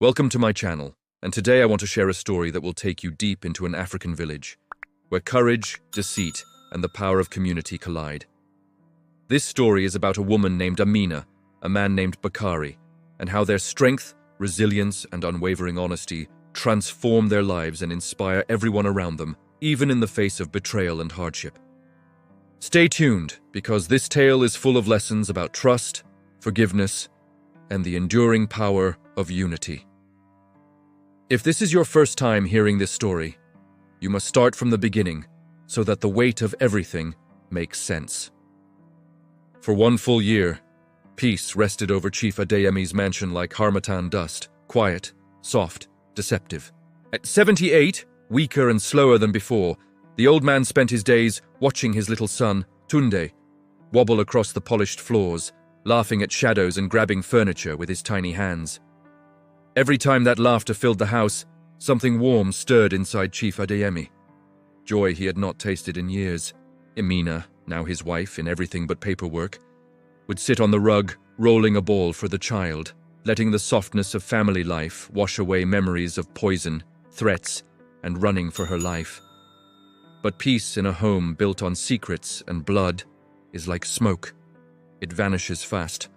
Welcome to my channel, and today I want to share a story that will take you deep into an African village, where courage, deceit, and the power of community collide. This story is about a woman named Amina, a man named Bakari, and how their strength, resilience, and unwavering honesty transform their lives and inspire everyone around them, even in the face of betrayal and hardship. Stay tuned, because this tale is full of lessons about trust, forgiveness, and the enduring power of unity. If this is your first time hearing this story, you must start from the beginning so that the weight of everything makes sense. For 1 full year, peace rested over Chief Adeyemi's mansion like harmattan dust, quiet, soft, deceptive. At 78, weaker and slower than before, the old man spent his days watching his little son, Tunde, wobble across the polished floors, laughing at shadows and grabbing furniture with his tiny hands. Every time that laughter filled the house, something warm stirred inside Chief Adeyemi. Joy he had not tasted in years. Amina, now his wife in everything but paperwork, would sit on the rug, rolling a ball for the child, letting the softness of family life wash away memories of poison, threats, and running for her life. But peace in a home built on secrets and blood is like smoke. It vanishes fast.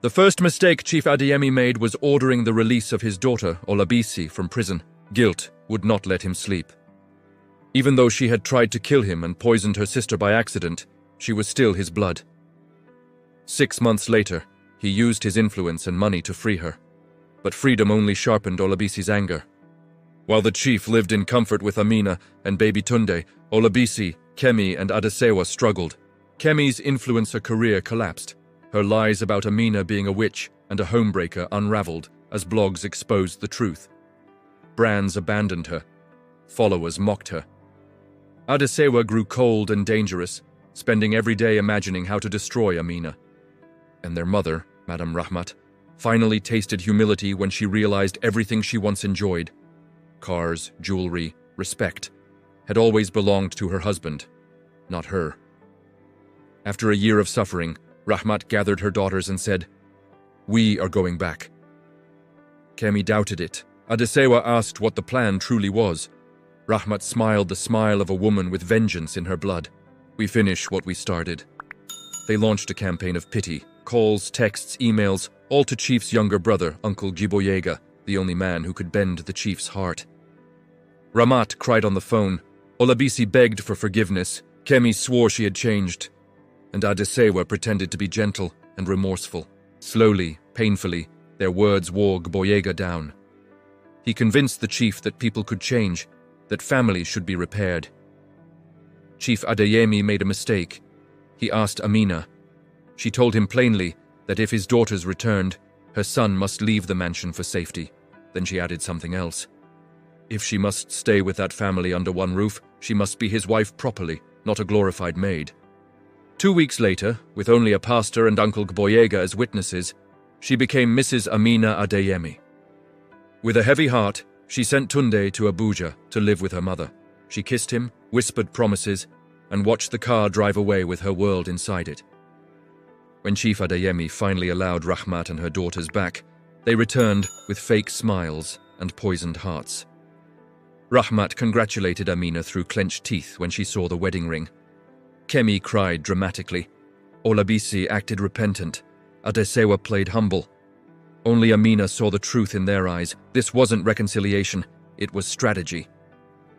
The first mistake Chief Adeyemi made was ordering the release of his daughter, Olabisi, from prison. Guilt would not let him sleep. Even though she had tried to kill him and poisoned her sister by accident, she was still his blood. 6 months later, he used his influence and money to free her. But freedom only sharpened Olabisi's anger. While the chief lived in comfort with Amina and baby Tunde, Olabisi, Kemi, and Adesewa struggled. Kemi's influencer career collapsed. Her lies about Amina being a witch and a homebreaker unraveled as blogs exposed the truth. Brands abandoned her. Followers mocked her. Adesewa grew cold and dangerous, spending every day imagining how to destroy Amina. And their mother, Madam Rahmat, finally tasted humility when she realized everything she once enjoyed — cars, jewelry, respect — had always belonged to her husband, not her. After a year of suffering, Rahmat gathered her daughters and said, "We are going back." Kemi doubted it. Adesewa asked what the plan truly was. Rahmat smiled the smile of a woman with vengeance in her blood. "We finish what we started." They launched a campaign of pity, calls, texts, emails, all to Chief's younger brother, Uncle Giboyega, the only man who could bend the chief's heart. Rahmat cried on the phone. Olabisi begged for forgiveness. Kemi swore she had changed. And Adesewa pretended to be gentle and remorseful. Slowly, painfully, their words wore Giboyega down. He convinced the chief that people could change, that families should be repaired. Chief Adeyemi made a mistake. He asked Amina. She told him plainly that if his daughters returned, her son must leave the mansion for safety. Then she added something else. If she must stay with that family under one roof, she must be his wife properly, not a glorified maid. 2 weeks later, with only a pastor and Uncle Giboyega as witnesses, she became Mrs. Amina Adeyemi. With a heavy heart, she sent Tunde to Abuja to live with her mother. She kissed him, whispered promises, and watched the car drive away with her world inside it. When Chief Adeyemi finally allowed Rahmat and her daughters back, they returned with fake smiles and poisoned hearts. Rahmat congratulated Amina through clenched teeth when she saw the wedding ring. Kemi cried dramatically. Olabisi acted repentant. Adesewa played humble. Only Amina saw the truth in their eyes. This wasn't reconciliation, it was strategy.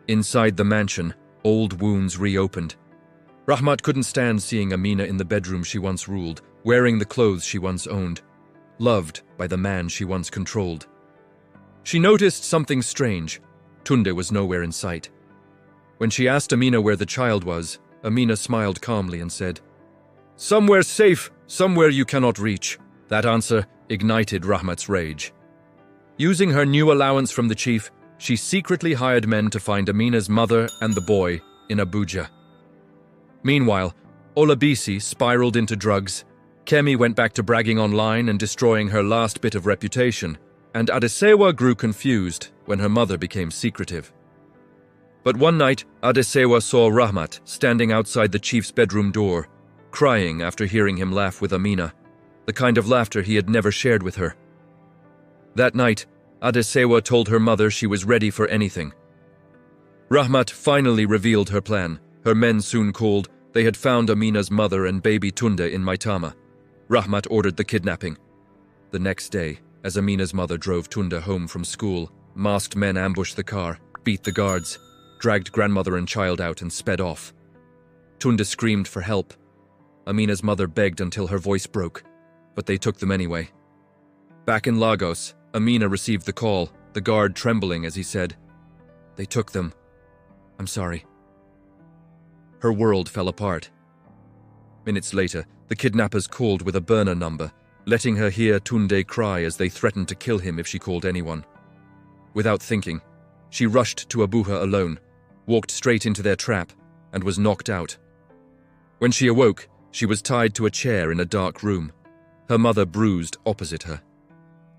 Inside the mansion, old wounds reopened. Rahmat couldn't stand seeing Amina in the bedroom she once ruled, wearing the clothes she once owned, loved by the man she once controlled. She noticed something strange. Tunde was nowhere in sight. When she asked Amina where the child was, Amina smiled calmly and said, "Somewhere safe, somewhere you cannot reach." That answer ignited Rahmat's rage. Using her new allowance from the chief, she secretly hired men to find Amina's mother and the boy in Abuja. Meanwhile, Olabisi spiraled into drugs, Kemi went back to bragging online and destroying her last bit of reputation, and Adesewa grew confused when her mother became secretive. But one night, Adesewa saw Rahmat standing outside the chief's bedroom door, crying after hearing him laugh with Amina, the kind of laughter he had never shared with her. That night, Adesewa told her mother she was ready for anything. Rahmat finally revealed her plan. Her men soon called. They had found Amina's mother and baby Tunde in Maitama. Rahmat ordered the kidnapping. The next day, as Amina's mother drove Tunde home from school, masked men ambushed the car, beat the guards, dragged grandmother and child out and sped off. Tunde screamed for help. Amina's mother begged until her voice broke, but they took them anyway. Back in Lagos, Amina received the call, the guard trembling as he said, "They took them. I'm sorry." Her world fell apart. Minutes later, the kidnappers called with a burner number, letting her hear Tunde cry as they threatened to kill him if she called anyone. Without thinking, she rushed to Abuja alone, walked straight into their trap, and was knocked out. When she awoke, she was tied to a chair in a dark room, her mother bruised opposite her,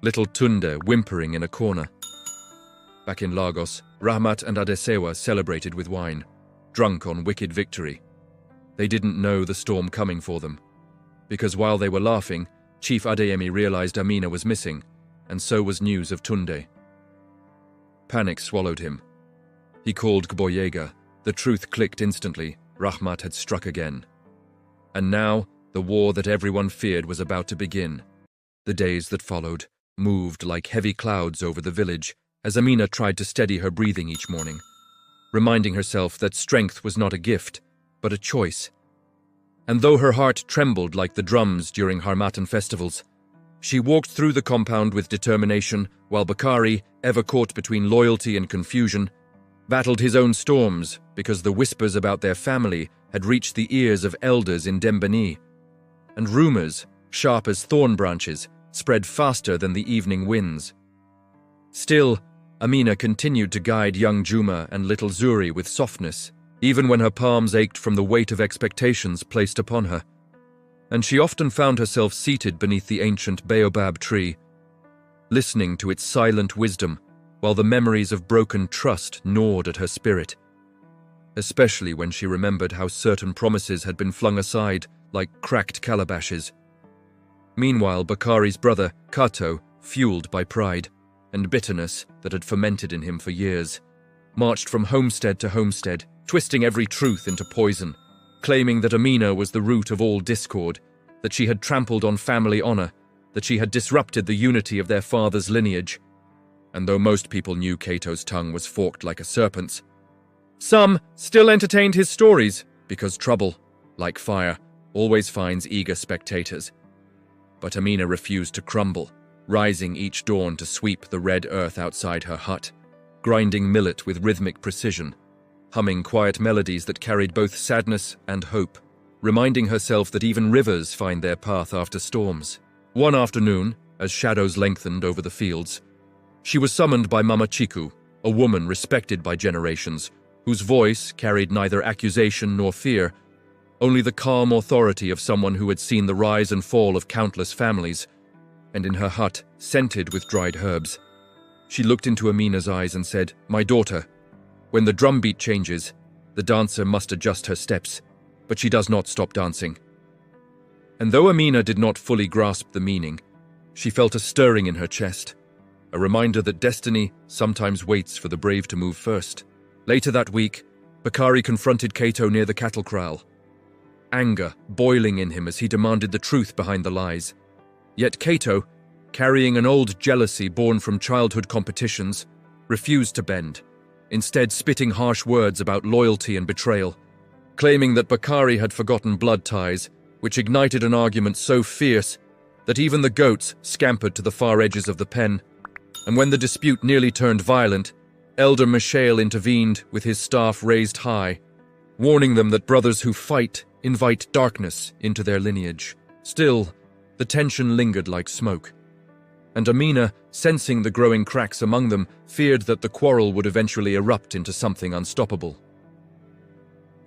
little Tunde whimpering in a corner. Back in Lagos, Rahmat and Adesewa celebrated with wine, drunk on wicked victory. They didn't know the storm coming for them, because while they were laughing, Chief Adeyemi realized Amina was missing, and so was news of Tunde. Panic swallowed him. He called Gboyega. The truth clicked instantly. Rahmat had struck again. And now, the war that everyone feared was about to begin. The days that followed moved like heavy clouds over the village as Amina tried to steady her breathing each morning, reminding herself that strength was not a gift, but a choice. And though her heart trembled like the drums during Harmattan festivals, she walked through the compound with determination, while Bakari, ever caught between loyalty and confusion, battled his own storms because the whispers about their family had reached the ears of elders in Dembani, and rumors, sharp as thorn branches, spread faster than the evening winds. Still, Amina continued to guide young Juma and little Zuri with softness, even when her palms ached from the weight of expectations placed upon her. And she often found herself seated beneath the ancient baobab tree, listening to its silent wisdom, while the memories of broken trust gnawed at her spirit, especially when she remembered how certain promises had been flung aside like cracked calabashes. Meanwhile, Bakari's brother, Kato, fueled by pride and bitterness that had fermented in him for years, marched from homestead to homestead, twisting every truth into poison, claiming that Amina was the root of all discord, that she had trampled on family honor, that she had disrupted the unity of their father's lineage. And though most people knew Kato's tongue was forked like a serpent's, some still entertained his stories because trouble, like fire, always finds eager spectators. But Amina refused to crumble, rising each dawn to sweep the red earth outside her hut, grinding millet with rhythmic precision, humming quiet melodies that carried both sadness and hope, reminding herself that even rivers find their path after storms. One afternoon, as shadows lengthened over the fields, she was summoned by Mama Chiku, a woman respected by generations, whose voice carried neither accusation nor fear, only the calm authority of someone who had seen the rise and fall of countless families, and in her hut, scented with dried herbs. She looked into Amina's eyes and said, "My daughter, when the drumbeat changes, the dancer must adjust her steps, but she does not stop dancing." And though Amina did not fully grasp the meaning, she felt a stirring in her chest, a reminder that destiny sometimes waits for the brave to move first. Later that week, Bakari confronted Kato near the cattle kraal, anger boiling in him as he demanded the truth behind the lies. Yet Kato, carrying an old jealousy born from childhood competitions, refused to bend, instead spitting harsh words about loyalty and betrayal, claiming that Bakari had forgotten blood ties, which ignited an argument so fierce that even the goats scampered to the far edges of the pen. And when the dispute nearly turned violent, Elder Mishael intervened with his staff raised high, warning them that brothers who fight invite darkness into their lineage. Still, the tension lingered like smoke, and Amina, sensing the growing cracks among them, feared that the quarrel would eventually erupt into something unstoppable.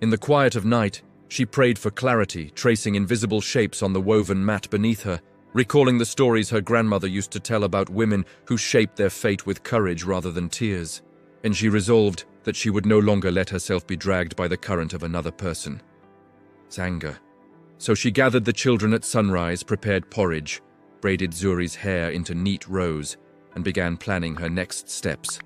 In the quiet of night, she prayed for clarity, tracing invisible shapes on the woven mat beneath her, recalling the stories her grandmother used to tell about women who shaped their fate with courage rather than tears. And she resolved that she would no longer let herself be dragged by the current of another person's anger. So she gathered the children at sunrise, prepared porridge, braided Zuri's hair into neat rows, and began planning her next steps.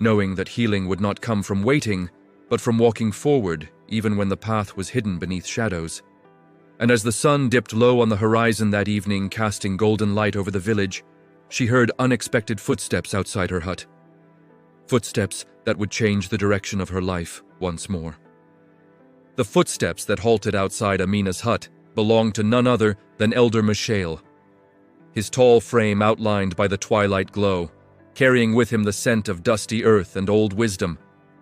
Knowing that healing would not come from waiting, but from walking forward, even when the path was hidden beneath shadows. And as the sun dipped low on the horizon that evening, casting golden light over the village, she heard unexpected footsteps outside her hut. Footsteps that would change the direction of her life once more. The footsteps that halted outside Amina's hut belonged to none other than Elder Mishael. His tall frame outlined by the twilight glow, carrying with him the scent of dusty earth and old wisdom,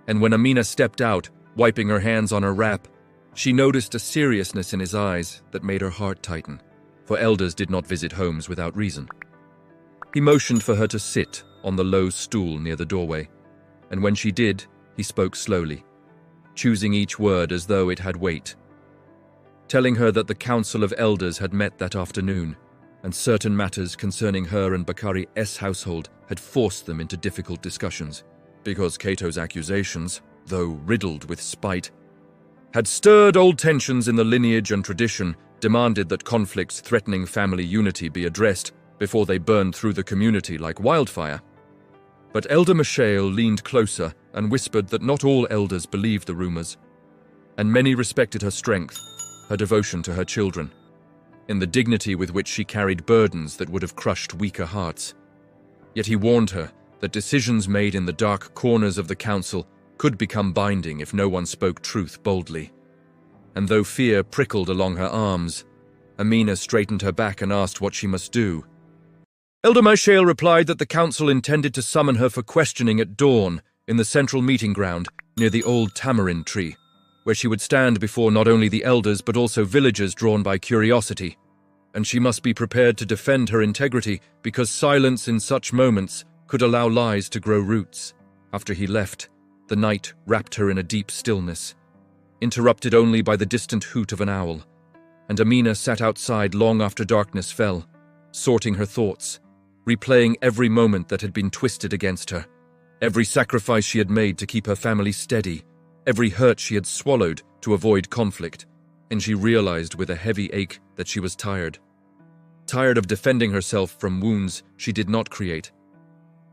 and when Amina stepped out, wiping her hands on her wrap, she noticed a seriousness in his eyes that made her heart tighten, for elders did not visit homes without reason. He motioned for her to sit on the low stool near the doorway, and when she did, he spoke slowly, choosing each word as though it had weight, telling her that the Council of Elders had met that afternoon, and certain matters concerning her and Bakari's household had forced them into difficult discussions, because Cato's accusations, though riddled with spite, had stirred old tensions in the lineage, and tradition demanded that conflicts threatening family unity be addressed before they burned through the community like wildfire. But Elder Mishael leaned closer and whispered that not all elders believed the rumors, and many respected her strength, her devotion to her children, in the dignity with which she carried burdens that would have crushed weaker hearts. Yet he warned her that decisions made in the dark corners of the council could become binding if no one spoke truth boldly. And though fear prickled along her arms, Amina straightened her back and asked what she must do. Elder Mishael replied that the council intended to summon her for questioning at dawn in the central meeting ground near the old tamarind tree, where she would stand before not only the elders but also villagers drawn by curiosity, and she must be prepared to defend her integrity because silence in such moments could allow lies to grow roots. After he left, the night wrapped her in a deep stillness, interrupted only by the distant hoot of an owl, and Amina sat outside long after darkness fell, sorting her thoughts, replaying every moment that had been twisted against her, every sacrifice she had made to keep her family steady, every hurt she had swallowed to avoid conflict, and she realized with a heavy ache that she was tired. Tired of defending herself from wounds she did not create.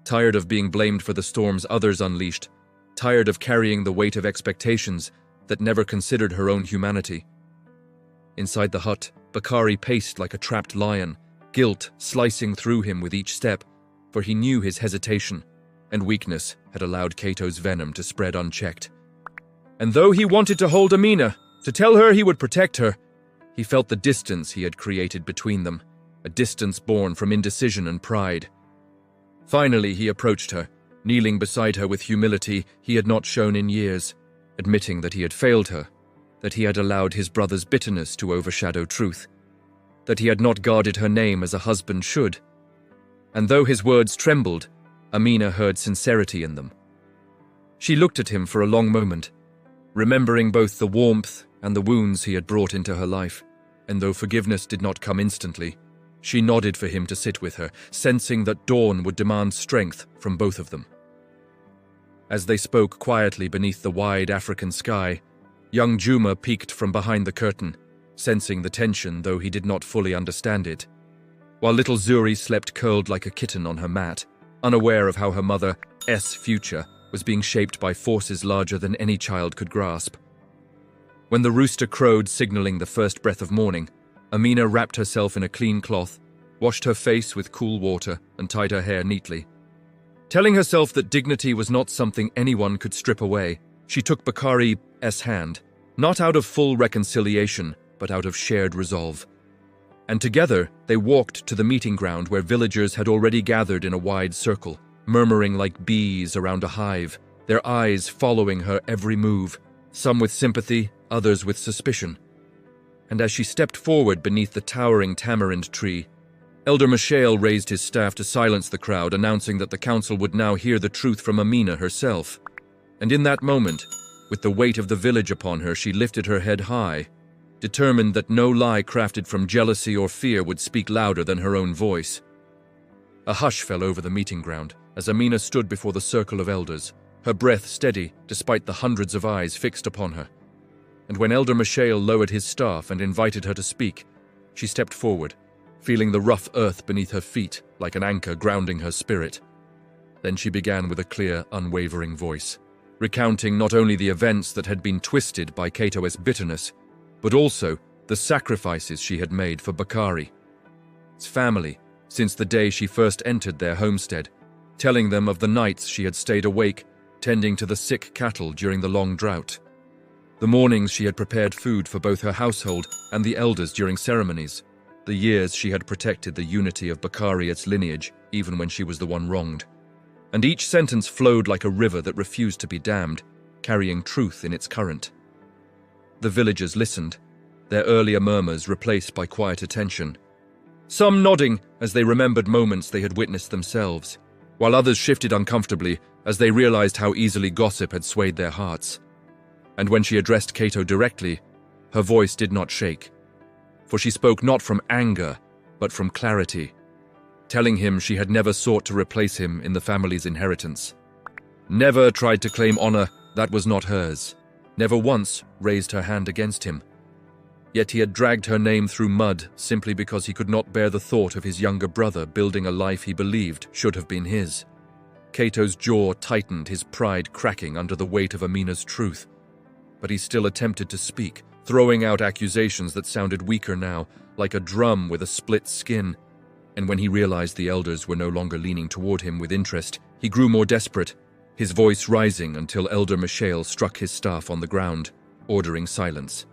Tired of being blamed for the storms others unleashed. Tired of carrying the weight of expectations that never considered her own humanity. Inside the hut, Bakari paced like a trapped lion, guilt slicing through him with each step, for he knew his hesitation and weakness had allowed Cato's venom to spread unchecked. And though he wanted to hold Amina, to tell her he would protect her, he felt the distance he had created between them, a distance born from indecision and pride. Finally, he approached her, kneeling beside her with humility he had not shown in years, admitting that he had failed her, that he had allowed his brother's bitterness to overshadow truth, that he had not guarded her name as a husband should. And though his words trembled, Amina heard sincerity in them. She looked at him for a long moment, remembering both the warmth and the wounds he had brought into her life, and though forgiveness did not come instantly, she nodded for him to sit with her, sensing that dawn would demand strength from both of them. As they spoke quietly beneath the wide African sky, young Juma peeked from behind the curtain, sensing the tension though he did not fully understand it, while little Zuri slept curled like a kitten on her mat, unaware of how her mother's future was being shaped by forces larger than any child could grasp. When the rooster crowed, signaling the first breath of morning, Amina wrapped herself in a clean cloth, washed her face with cool water, and tied her hair neatly. Telling herself that dignity was not something anyone could strip away, she took Bakari's hand, not out of full reconciliation, but out of shared resolve. And together they walked to the meeting ground where villagers had already gathered in a wide circle, murmuring like bees around a hive, their eyes following her every move, some with sympathy, others with suspicion. And as she stepped forward beneath the towering tamarind tree, Elder Mishael raised his staff to silence the crowd, announcing that the council would now hear the truth from Amina herself. And in that moment, with the weight of the village upon her, she lifted her head high, determined that no lie crafted from jealousy or fear would speak louder than her own voice. A hush fell over the meeting ground as Amina stood before the circle of elders, her breath steady despite the hundreds of eyes fixed upon her. And when Elder Mishael lowered his staff and invited her to speak, she stepped forward, feeling the rough earth beneath her feet like an anchor grounding her spirit. Then she began with a clear, unwavering voice, recounting not only the events that had been twisted by Kato's bitterness, but also the sacrifices she had made for Bakari's family since the day she first entered their homestead, telling them of the nights she had stayed awake, tending to the sick cattle during the long drought. The mornings she had prepared food for both her household and the elders during ceremonies. The years she had protected the unity of Bakari's lineage, even when she was the one wronged. And each sentence flowed like a river that refused to be dammed, carrying truth in its current. The villagers listened, their earlier murmurs replaced by quiet attention. Some nodding as they remembered moments they had witnessed themselves, while others shifted uncomfortably as they realized how easily gossip had swayed their hearts. And when she addressed Kato directly, her voice did not shake, for she spoke not from anger, but from clarity, telling him she had never sought to replace him in the family's inheritance. Never tried to claim honor that was not hers, never once raised her hand against him. Yet he had dragged her name through mud simply because he could not bear the thought of his younger brother building a life he believed should have been his. Kato's jaw tightened, his pride cracking under the weight of Amina's truth. But he still attempted to speak, throwing out accusations that sounded weaker now, like a drum with a split skin. And when he realized the elders were no longer leaning toward him with interest, he grew more desperate, his voice rising until Elder Mishael struck his staff on the ground, ordering silence.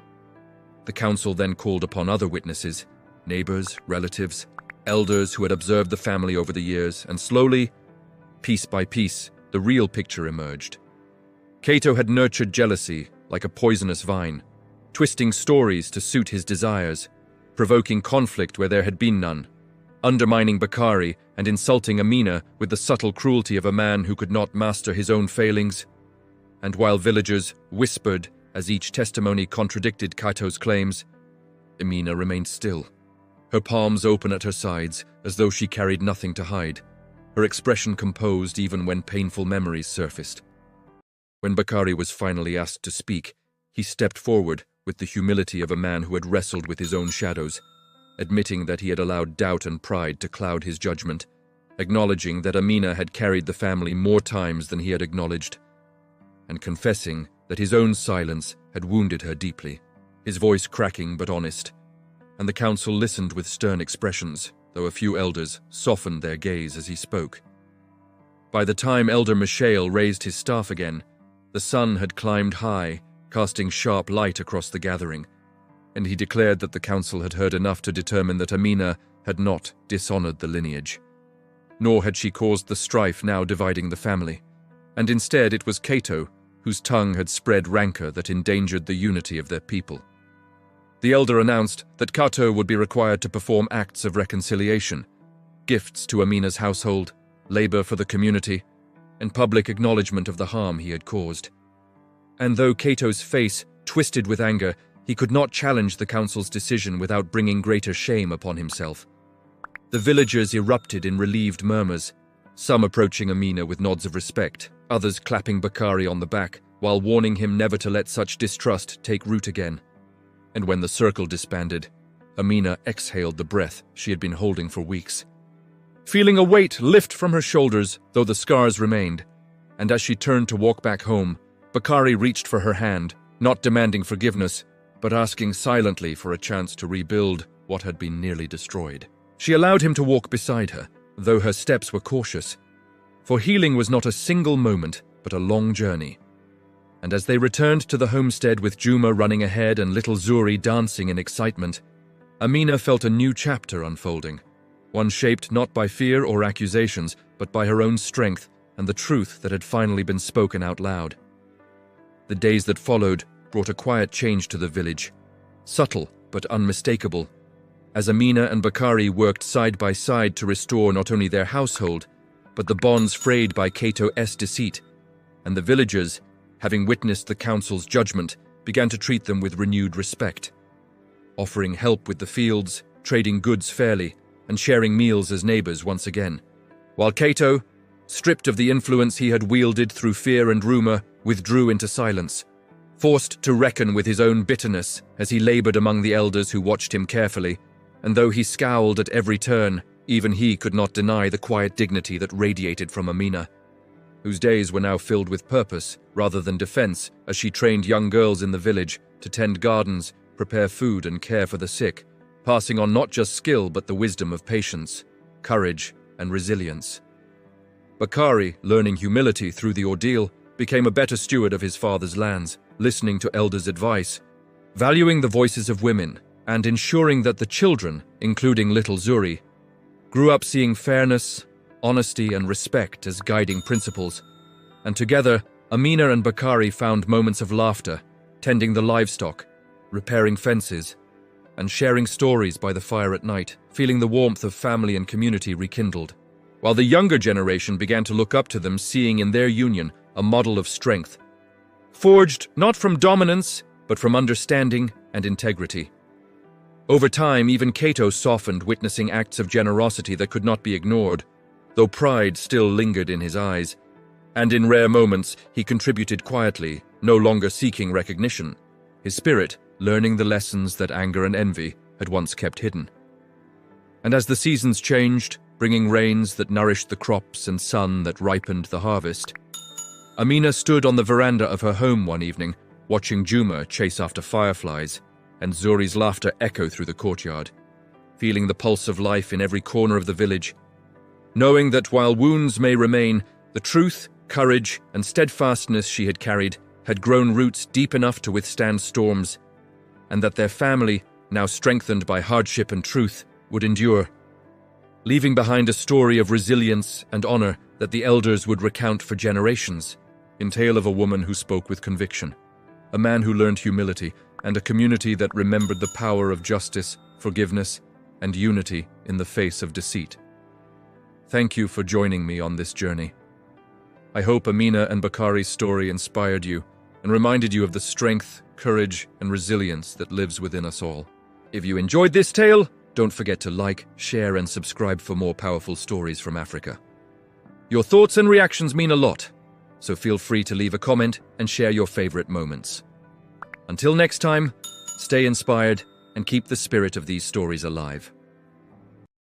The council then called upon other witnesses, neighbors, relatives, elders who had observed the family over the years, and slowly, piece by piece, the real picture emerged. Kato had nurtured jealousy like a poisonous vine, twisting stories to suit his desires, provoking conflict where there had been none, undermining Bakari and insulting Amina with the subtle cruelty of a man who could not master his own failings. And while villagers whispered as each testimony contradicted Kato's claims, Amina remained still, her palms open at her sides as though she carried nothing to hide, her expression composed even when painful memories surfaced. When Bakari was finally asked to speak, he stepped forward with the humility of a man who had wrestled with his own shadows, admitting that he had allowed doubt and pride to cloud his judgment, acknowledging that Amina had carried the family more times than he had acknowledged, and confessing that his own silence had wounded her deeply, his voice cracking but honest. And the council listened with stern expressions, though a few elders softened their gaze as he spoke. By the time Elder Mishael raised his staff again, the sun had climbed high, casting sharp light across the gathering, and he declared that the council had heard enough to determine that Amina had not dishonored the lineage, nor had she caused the strife now dividing the family, and instead it was Kato whose tongue had spread rancor that endangered the unity of their people. The elder announced that Kato would be required to perform acts of reconciliation, gifts to Amina's household, labor for the community, and public acknowledgement of the harm he had caused. And though Kato's face twisted with anger, he could not challenge the council's decision without bringing greater shame upon himself. The villagers erupted in relieved murmurs, some approaching Amina with nods of respect, others clapping Bakari on the back, while warning him never to let such distrust take root again. And when the circle disbanded, Amina exhaled the breath she had been holding for weeks, feeling a weight lift from her shoulders, though the scars remained. And as she turned to walk back home, Bakari reached for her hand, not demanding forgiveness, but asking silently for a chance to rebuild what had been nearly destroyed. She allowed him to walk beside her, though her steps were cautious, for healing was not a single moment, but a long journey. And as they returned to the homestead with Juma running ahead and little Zuri dancing in excitement, Amina felt a new chapter unfolding, one shaped not by fear or accusations, but by her own strength and the truth that had finally been spoken out loud. The days that followed brought a quiet change to the village, subtle but unmistakable, as Amina and Bakari worked side by side to restore not only their household, but the bonds frayed by Kato's deceit, and the villagers, having witnessed the council's judgment, began to treat them with renewed respect, offering help with the fields, trading goods fairly, and sharing meals as neighbors once again, while Kato, stripped of the influence he had wielded through fear and rumor, withdrew into silence, forced to reckon with his own bitterness as he labored among the elders who watched him carefully, And though he scowled at every turn, even he could not deny the quiet dignity that radiated from Amina, whose days were now filled with purpose rather than defense, as she trained young girls in the village to tend gardens, prepare food and care for the sick, passing on not just skill but the wisdom of patience, courage and resilience. Bakari, learning humility through the ordeal, became a better steward of his father's lands, listening to elders' advice, valuing the voices of women, and ensuring that the children, including little Zuri, grew up seeing fairness, honesty and respect as guiding principles. And together, Amina and Bakari found moments of laughter, tending the livestock, repairing fences, and sharing stories by the fire at night, feeling the warmth of family and community rekindled, while the younger generation began to look up to them, seeing in their union a model of strength, forged not from dominance, but from understanding and integrity. Over time, even Cato softened, witnessing acts of generosity that could not be ignored, though pride still lingered in his eyes, and in rare moments he contributed quietly, no longer seeking recognition, his spirit learning the lessons that anger and envy had once kept hidden. And as the seasons changed, bringing rains that nourished the crops and sun that ripened the harvest, Amina stood on the veranda of her home one evening, watching Juma chase after fireflies, and Zuri's laughter echo through the courtyard, feeling the pulse of life in every corner of the village, knowing that while wounds may remain, the truth, courage, and steadfastness she had carried had grown roots deep enough to withstand storms, and that their family, now strengthened by hardship and truth, would endure, leaving behind a story of resilience and honor that the elders would recount for generations, in tale of a woman who spoke with conviction, a man who learned humility, and a community that remembered the power of justice, forgiveness, and unity in the face of deceit. Thank you for joining me on this journey. I hope Amina and Bakari's story inspired you and reminded you of the strength, courage, and resilience that lives within us all. If you enjoyed this tale, don't forget to like, share, and subscribe for more powerful stories from Africa. Your thoughts and reactions mean a lot, so feel free to leave a comment and share your favorite moments. Until next time, stay inspired and keep the spirit of these stories alive.